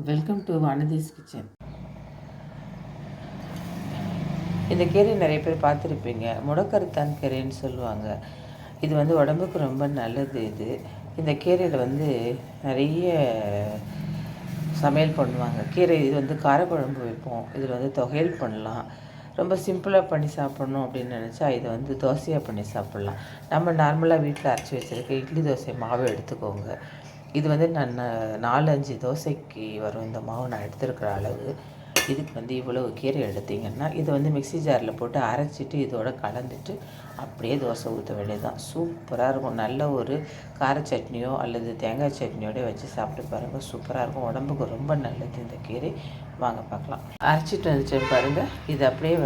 Welcome to Vanathi's kitchen. இந்த கீரை நிறைய பேர் பார்த்துருப்பீங்க. முடக்கருத்தான் கீரைன்னு சொல்லுவாங்க. இது உடம்புக்கு ரொம்ப நல்லது. இந்த கீரையில் நிறைய சமையல் பண்ணுவாங்க. கீரை இது காரக்குழம்பு வைப்போம். இதில் தொகையல் பண்ணலாம். ரொம்ப சிம்பிளாக பண்ணி சாப்பிட்ணும் அப்படின்னு நினச்சா இதை தோசையாக பண்ணி சாப்பிட்லாம். நம்ம நார்மலாக வீட்டில் அரைச்சி வச்சுருக்க இட்லி தோசை மாவு எடுத்துக்கோங்க. இது நான் 4-5 தோசைக்கு வரும். இந்த மாவு நான் எடுத்துருக்கிற அளவு. இதுக்கு இவ்வளவு கீரை எடுத்திங்கன்னா இதை மிக்ஸி ஜாரில் போட்டு அரைச்சிட்டு இதோட கலந்துட்டு அப்படியே தோசை ஊற்ற வேண்டியதுதான். சூப்பராக இருக்கும். நல்ல ஒரு கார சட்னியோ அல்லது தேங்காய் சட்னியோட வச்சு சாப்பிட்டு பாருங்கள். சூப்பராக இருக்கும். உடம்புக்கு ரொம்ப நல்லது இந்த கீரை. வாங்க பார்க்கலாம். அரைச்சிட்டு வந்துச்சு பாருங்கள். இது அப்படியே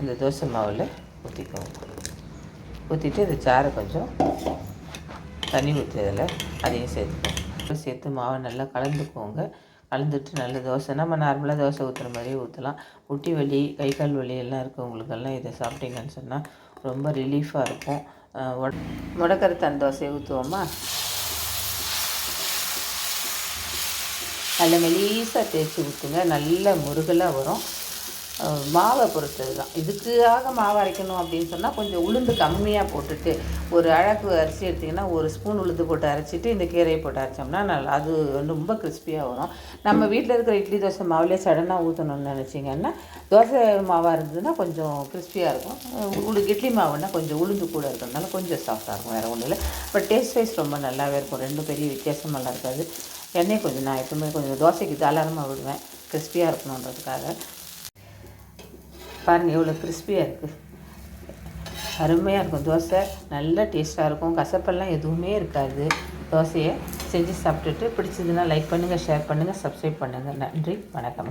இந்த தோசை மாவில் ஊற்றிக்கோங்க. ஊற்றிட்டு இந்த சாரை கொஞ்சம் தண்ணி ஊற்றியதில் அதையும் சேர்த்து மாவை நல்லா கலந்துக்கோங்க. கலந்துட்டு நல்ல தோசை நம்ம நார்மலாக தோசை ஊற்றுற மாதிரியே ஊற்றலாம். முட்டி வலி, கை கால் வலி எல்லாம் இருக்கவங்களுக்கெல்லாம் இதை சாப்பிட்டீங்கன்னு சொன்னால் ரொம்ப ரிலீஃபாக இருக்கும். முடக்கருத்தான் தோசையை ஊற்றுவோமா? நல்ல மெலீஸாக தேய்ச்சி ஊற்றுங்க. நல்ல முருகலாக வரும். மாவை பொறுத்தது தான். இதுக்காக மாவு அரைக்கணும் அப்படின்னு சொன்னால் கொஞ்சம் உளுந்து கம்மியாக போட்டுட்டு ஒரு அழகு அரிசி எடுத்திங்கன்னா ஒரு ஸ்பூன் உளுந்து போட்டு அரைச்சிட்டு இந்த கீரையை போட்டு அரைச்சோம்னா நல்லா அது ரொம்ப கிறிஸ்பியாக வரும். நம்ம வீட்டில் இருக்கிற இட்லி தோசை மாவுலேயே சடனாக ஊற்றணும்னு நினச்சிங்கன்னா தோசை மாவாக இருந்ததுன்னா கொஞ்சம் கிறிஸ்பியாக இருக்கும். இட்லி மாவுன்னா கொஞ்சம் உளுந்து கூட இருக்கிறதுனால கொஞ்சம் சாஃப்டாக இருக்கும். வேறு ஒன்றும் இல்லை. பட் டேஸ்ட் வைஸ் ரொம்ப நல்லாவே இருக்கும். ரெண்டும் பெரிய வித்தியாசமெல்லாம் இருக்காது. எண்ணெய் கொஞ்சம் நான் எப்பவுமே கொஞ்சம் தோசைக்கு தாராளமாக விடுவேன், கிறிஸ்பியாக இருக்கணுன்றதுக்காக. பாருங்கள் எவ்வளோ கிறிஸ்பியாக இருக்குது. அருமையாக இருக்கும். தோசை நல்ல டேஸ்ட்டாக இருக்கும். கசப்பெல்லாம் எதுவுமே இருக்காது. தோசையை செஞ்சு சாப்பிட்டுட்டு பிடிச்சதுன்னா லைக் பண்ணுங்கள், ஷேர் பண்ணுங்கள், சப்ஸ்கிரைப் பண்ணுங்கள். நன்றி, வணக்கம்.